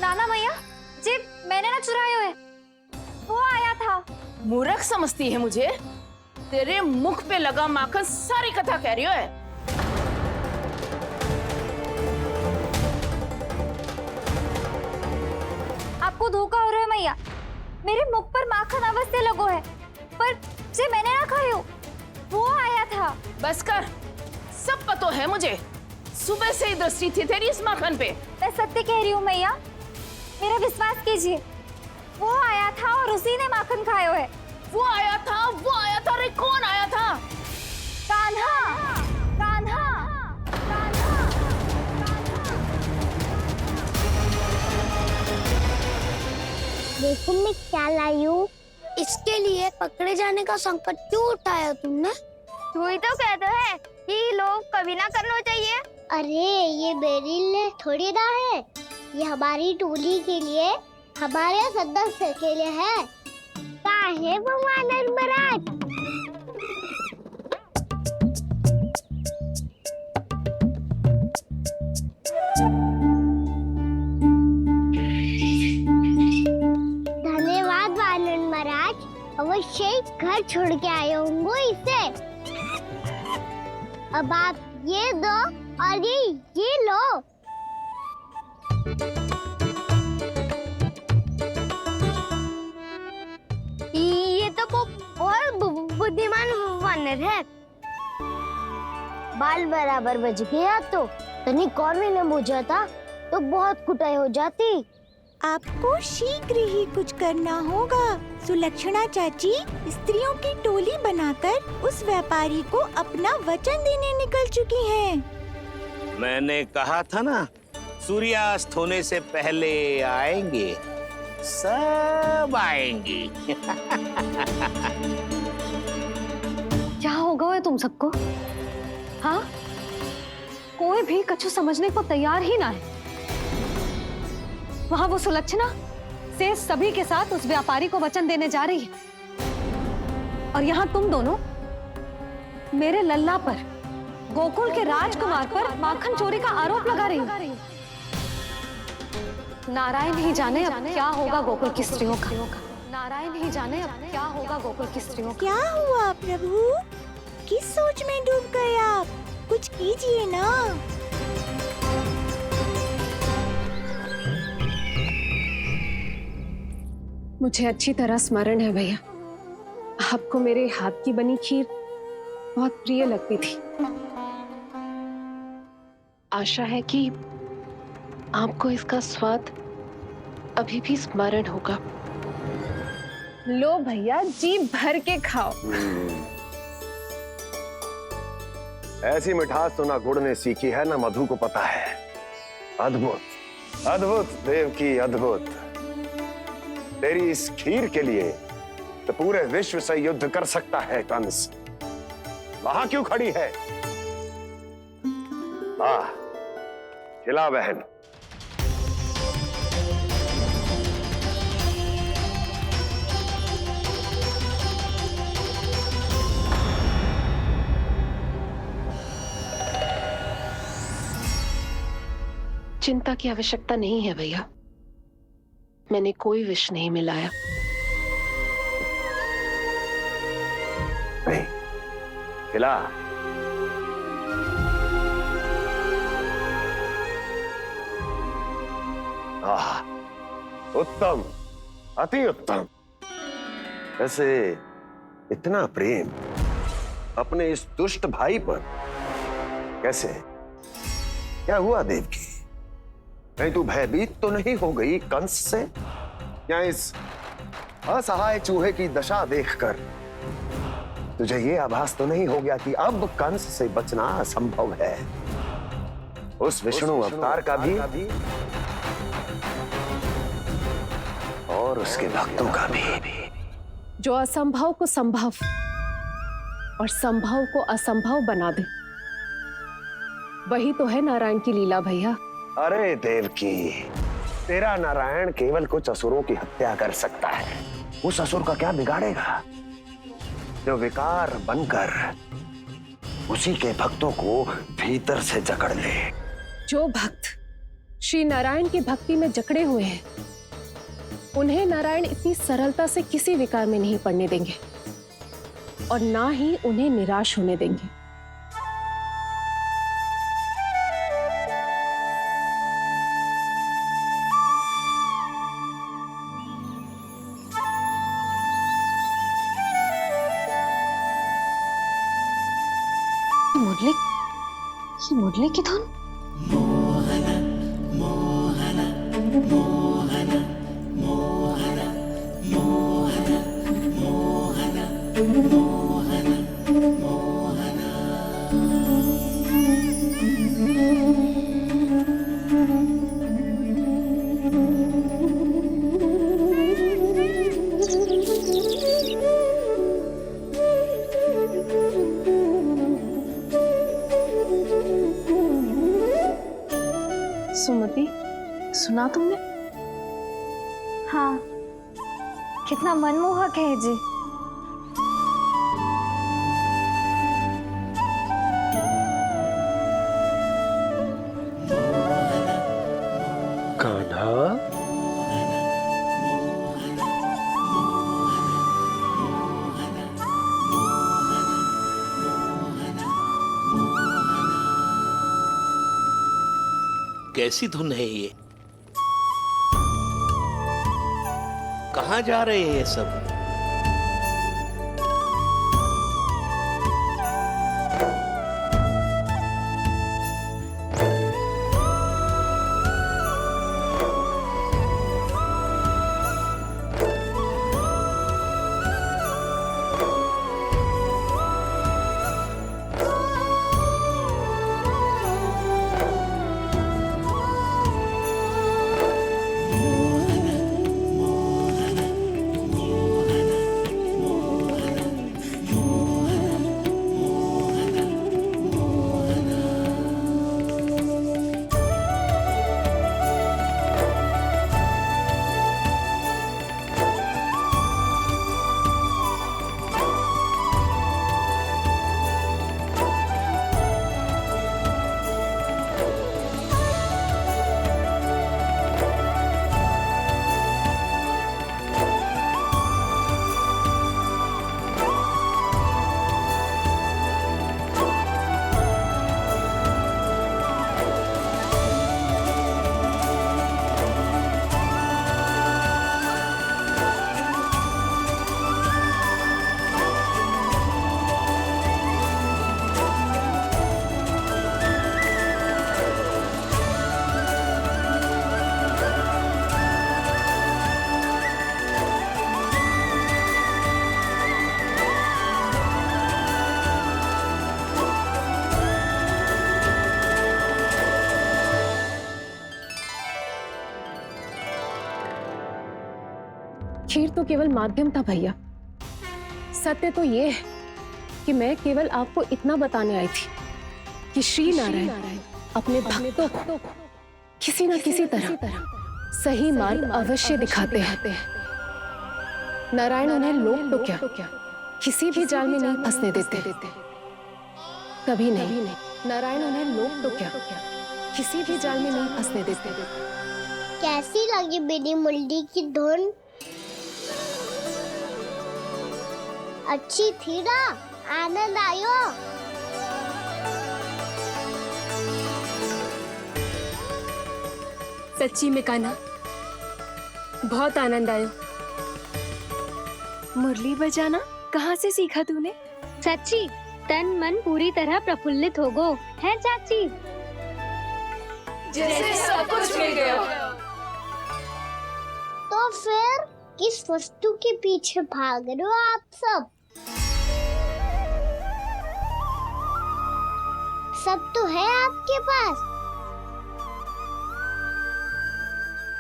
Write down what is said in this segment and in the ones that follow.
नाना मैया जी मैंने ना चुरायो है, वो आया था। मूर्ख समझती है मुझे? तेरे मुख पे लगा माखन सारी कथा कह रही है। आपको धोखा हो रहा है मैया, मेरे मुख पर माखन अवश्य लगो है, पर जे मैंने ना खायो, वो आया था। बस कर, सब पता है मुझे। सुबह से ही दृष्टि थी तेरी इस माखन पे। मैं सत्य कह रही हूँ मैया, मेरा विश्वास कीजिए। वो आया था और उसी ने माखन खायो है। वो आया था, वो आया था। अरे कौन आया था? कान्हा, कान्हा, कान्हा। देखो मैं क्या लाई हूँ। इसके लिए पकड़े जाने का संकट क्यों उठाया तुमने? तू ही तो कहते है कि लोग कभी ना करना चाहिए। अरे ये मेरे लिए थोड़ी ना है, ये हमारी टोली के लिए, हमारे सदस्य के लिए है। काहे भगवान महाराज? धन्यवाद वानर महाराज, अवश्य ही घर छोड़ के आए होंगे इसे। अब आप ये दो और ये लो। ये तो बहुत बुद्धिमान वानर है। बाल बराबर बज गया तो तनिक और भी न बुझा था तो बहुत कुटाई हो जाती। आपको शीघ्र ही कुछ करना होगा। सुलक्षणा चाची स्त्रियों की टोली बनाकर उस व्यापारी को अपना वचन देने निकल चुकी हैं। मैंने कहा था ना, सूर्यास्त होने से पहले आएंगे, सब आएंगी। क्या होगा है तुम सबको? हाँ, कोई भी कछु समझने को तैयार ही ना है। वहां वो सुलक्षणा से सभी के साथ उस व्यापारी को वचन देने जा रही है, और यहाँ तुम दोनों मेरे लल्ला पर, गोकुल के राजकुमार पर माखन चोरी का आरोप लगा रही हो। नारायण ही जाने अब क्या होगा गोकुल की स्त्रियों का। नारायण ही जाने अब क्या होगा गोकुल की स्त्रियों का। क्या हुआ प्रभु? किस सोच में डूब गए आप? कुछ कीजिए ना। मुझे अच्छी तरह स्मरण है भैया, आपको मेरे हाथ की बनी खीर बहुत प्रिय लगती थी। आशा है कि आपको इसका स्वाद अभी भी स्मरण होगा। लो भैया, जी भर के खाओ। ऐसी मिठास तो ना गुड़ ने सीखी है ना मधु को पता है। अद्भुत, अद्भुत देवकी, अद्भुत। तेरी इस खीर के लिए तो पूरे विश्व से युद्ध कर सकता है कंस। वहां क्यों खड़ी है? खिला बहन। चिंता की आवश्यकता नहीं है भैया, मैंने कोई विष नहीं मिलाया। नहीं, खिला। उत्तम, अति उत्तम। वैसे इतना प्रेम अपने इस दुष्ट भाई पर कैसे? क्या हुआ देवकी? कहीं तू भयभीत तो नहीं हो गई कंस से? या इस असहाय चूहे की दशा देखकर तुझे ये आभास तो नहीं हो गया कि अब कंस से बचना असंभव है? उस विष्णु अवतार का भी और उसके भक्तों का भी। जो असंभव को संभव और संभव को असंभव बना दे, वही तो है नारायण की लीला भैया। अरे देवकी, तेरा नारायण केवल कुछ असुरों की हत्या कर सकता है। उस असुर का क्या बिगाड़ेगा जो विकार बनकर उसी के भक्तों को भीतर से जकड़ ले। जो भक्त श्री नारायण की भक्ति में जकड़े हुए हैं। उन्हें नारायण इतनी सरलता से किसी विकार में नहीं पड़ने देंगे और ना ही उन्हें निराश होने देंगे। मुरली की धुन। सुमति, सुना तुमने? हाँ, कितना मनमोहक है जी। कान्हा, कैसी धुन है ये? कहाँ जा रहे हैं ये सब? खीर तो केवल माध्यम था भैया। सत्य तो ये है कि मैं केवल आपको इतना बताने आई थी कि श्री नारायण अपने भक्तों को किसी न किसी तरह सही मार्ग अवश्य दिखाते हैं। नारायण उन्हें लोग तो क्या किसी भी जाल में नहीं फंसने देते, कभी नहीं। नारायण उन्हें लोग तो क्या किसी भी जाल में नहीं फंसने देते। कैसी लगी मेरी मुरली की धुन? अच्छी थी ना? आनंद आयो? सच्ची में कान्हा, बहुत आनंद आयो। मुरली बजाना कहाँ से सीखा तूने? सच्ची तन मन पूरी तरह प्रफुल्लित हो गो है चाची। जैसे सब कुछ मिल गया। तो फिर किस वस्तु के पीछे भाग रहे हो आप सब? सब तो है आपके पास।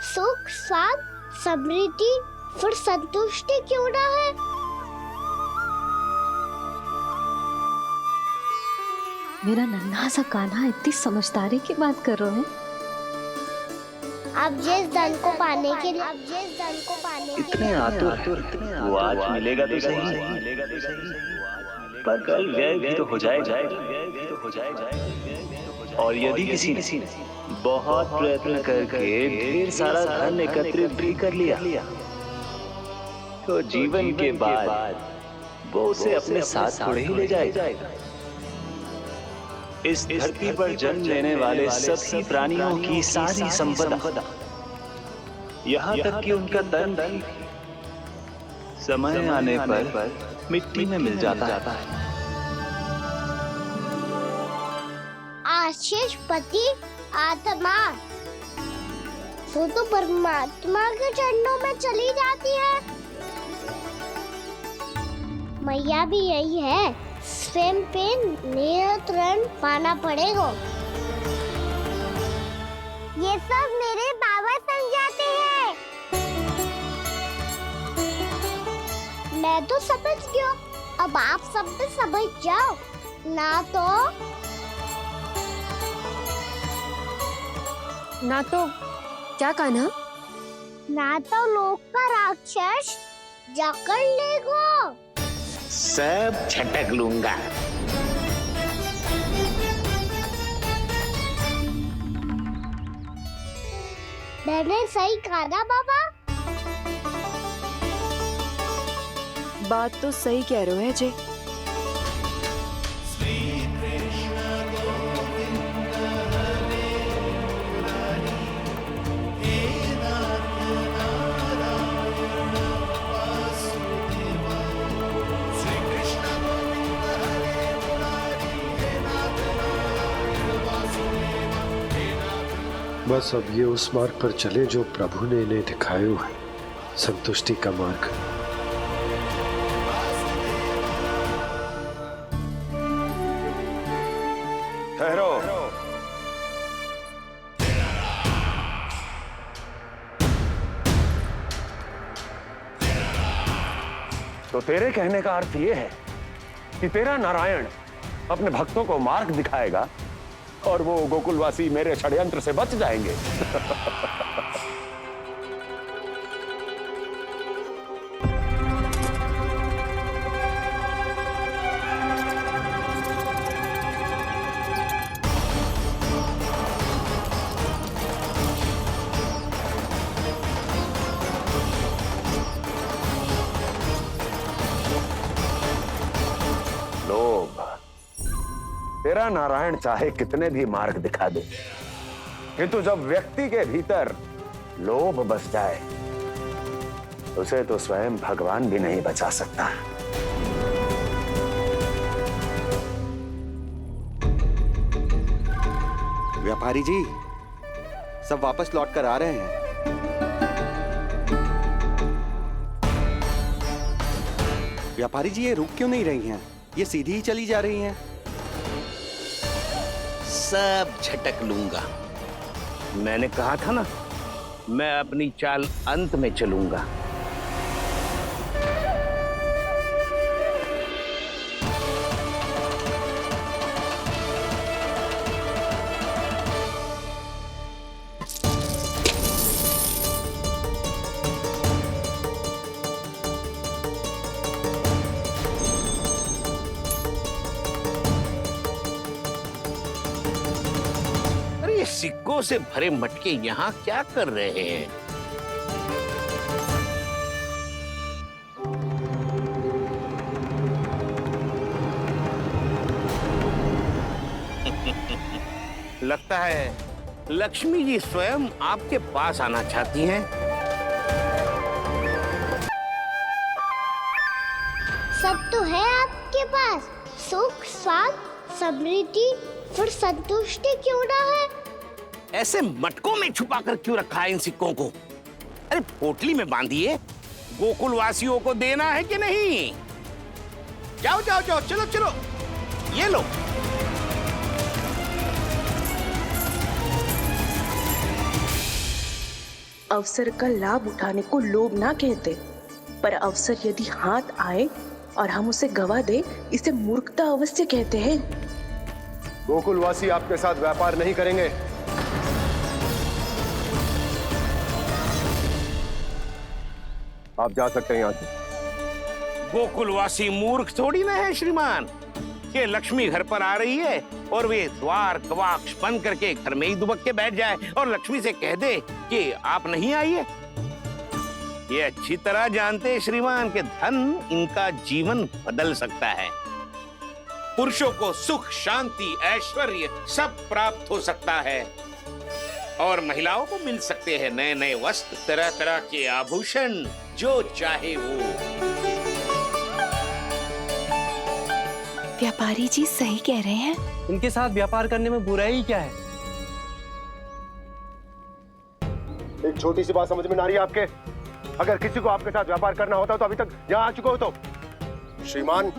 सुख, स्वाद, समृद्धि, फिर संतुष्टि क्यों ना है? मेरा नन्हा सा कान्हा इतनी समझदारी की बात कर रहे हैं। आप जिस धन को पाने के लिए इतने आतुर वो आज मिलेगा तो सही, पर कल व्यय भी तो हो जाएगा। और यदि किसी ने बहुत प्रयत्न करके ढेर सारा धन एकत्रित भी कर लिया, तो जीवन के बाद वो उसे अपने साथ थोड़े ही ले जाएगा। इस धरती पर जन्म लेने वाले सभी प्राणियों की सारी संपदा, यहाँ तक कि उनका तन भी समय आने पर मिट्टी में मिल जाता है। आशीष पति आत्मा वो तो परमात्मा के चरणों में चली जाती है। मैया भी यही है, स्वयं पे नियंत्रण पाना पड़ेगा। ये सब मेरे बाबा समझाते हैं। मैं तो समझ गया, अब आप सब भी समझ जाओ ना तो क्या कान्हा? ना तो लोक का राक्षस जकड़ लेगा। सब झटक लूंगा। मैंने सही कहा ना बाबा? बात तो सही कह रहे हो अजय। बस अब ये उस मार्ग पर चले जो प्रभु ने इन्हें दिखाया है, संतुष्टि का मार्ग। ठहरो। तो तेरे कहने का अर्थ ये है कि तेरा नारायण अपने भक्तों को मार्ग दिखाएगा और वो गोकुलवासी मेरे षड्यंत्र से बच जाएंगे। लोभ। तेरा नारायण चाहे कितने भी मार्ग दिखा दे, किंतु जब व्यक्ति के भीतर लोभ बस जाए, उसे तो स्वयं भगवान भी नहीं बचा सकता। व्यापारी जी, सब वापस लौट कर आ रहे हैं। व्यापारी जी, ये रुक क्यों नहीं रही हैं? ये सीधी ही चली जा रही हैं। सब झटक लूंगा। मैंने कहा था ना, मैं अपनी चाल अंत में चलूंगा। सिक्कों से भरे मटके यहाँ क्या कर रहे हैं? लगता है लक्ष्मी जी स्वयं आपके पास आना चाहती हैं। सब तो है आपके पास, सुख, स्वाद, समृद्धि, फिर संतुष्टि क्यों ना है? ऐसे मटकों में छुपाकर क्यों रखा है इन सिक्कों को? अरे पोटली में बांधिए, गोकुलवासियों को देना है कि नहीं? जाओ जाओ जाओ, चलो चलो, ये लो। अवसर का लाभ उठाने को लोभ ना कहते, पर अवसर यदि हाथ आए और हम उसे गवा दे, इसे मूर्खता अवश्य कहते हैं। गोकुलवासी आपके साथ व्यापार नहीं करेंगे। आप जा सकते हैं यहाँ से। गोकुलवासी मूर्ख थोड़ी ना है श्रीमान। कि लक्ष्मी घर पर आ रही है और वे द्वार कवाक्ष बंद करके घर में ही दुबक के बैठ जाए और लक्ष्मी से कह दे कि आप नहीं आइए। ये अच्छी तरह जानते हैं श्रीमान कि धन इनका जीवन बदल सकता है। पुरुषों को सुख, शांति, ऐश्वर्य सब प्राप्त हो सकता है और महिलाओं को मिल सकते हैं नए नए वस्त्र, तरह तरह के आभूषण, जो चाहे वो। व्यापारी जी सही कह रहे हैं। इनके साथ व्यापार करने में बुराई क्या है? एक छोटी सी बात समझ में ना रही आपके? अगर किसी को आपके साथ व्यापार करना होता तो अभी तक यहाँ आ चुके हो। तो श्रीमान,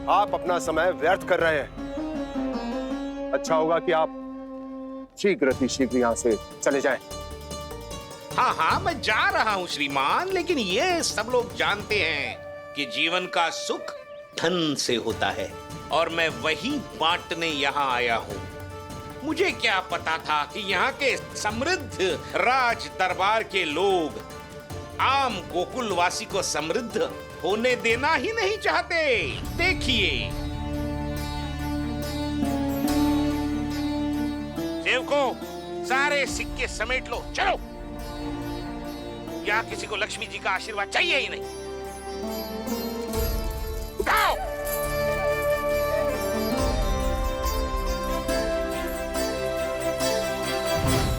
आप अपना समय व्यर्थ कर रहे हैं। अच्छा होगा कि आप शीघ्र यहाँ से चले जाएं। हाँ हाँ, मैं जा रहा हूँ श्रीमान, लेकिन ये सब लोग जानते हैं कि जीवन का सुख धन से होता है और मैं वही बांटने यहाँ आया हूँ। मुझे क्या पता था कि यहाँ के समृद्ध राज दरबार के लोग आम गोकुलवासी को समृद्ध होने देना ही नहीं चाहते। देखिए, सेवकों, सारे सिक्के समेट लो, चलो। यहाँ किसी को लक्ष्मी जी का आशीर्वाद चाहिए ही नहीं।